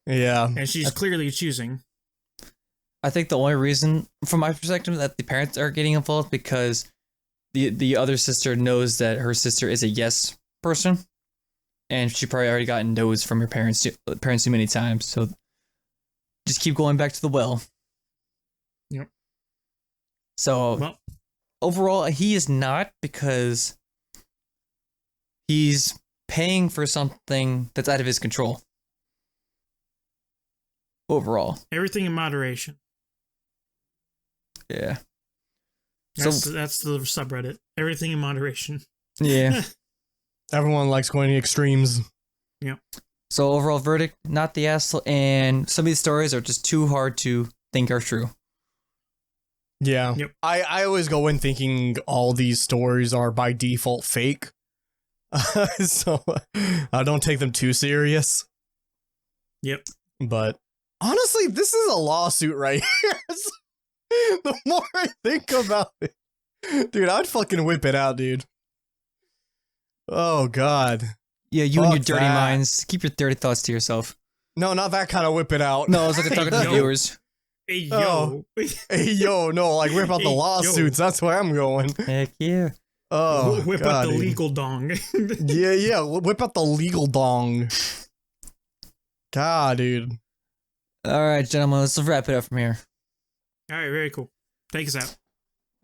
Yeah. And she's clearly choosing. I think the only reason, from my perspective, that the parents are getting involved because the other sister knows that her sister is a yes person. And she probably already gotten no's from her parents too many times. So just keep going back to the well. Yep. So overall, he is not, because he's paying for something that's out of his control. Overall. Everything in moderation. Yeah. That's the subreddit. Everything in moderation. Yeah. Everyone likes going to extremes. Yeah. So overall verdict, not the asshole, and some of these stories are just too hard to think are true. Yeah. Yep. I always go in thinking all these stories are by default fake. So I don't take them too serious. Yep. But honestly, this is a lawsuit right here. The more I think about it, dude, I'd fucking whip it out, dude. Oh, God. Yeah, you and your Fuck dirty that. minds. Keep your dirty thoughts to yourself. No, not that kind of whip it out. No, I was like talking to the Yo. viewers. Hey, yo. Hey, yo, no, like whip out the Hey, yo. lawsuits. That's where I'm going. Heck yeah. Oh, Whip God, out the dude. legal dong. Yeah, whip out the legal dong. God, dude. All right, gentlemen, let's wrap it up from here. All right, very cool. Take us out.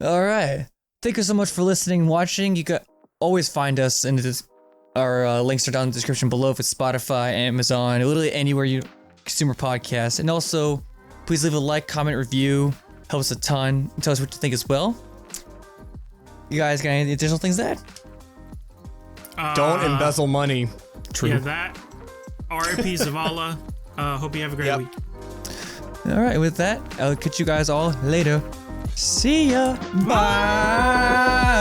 All right. Thank you so much for listening and watching. You can always find us in our links are down in the description below if it's Spotify, Amazon, literally anywhere you consume our podcast. And also, please leave a like, comment, review. Helps a ton. Tell us what you think as well. You guys got any additional things to add? Don't embezzle money. True. Yeah, that. R.I.P. Zavala. Hope you have a great Yep. week. All right, with that, I'll catch you guys all later. See ya. Bye.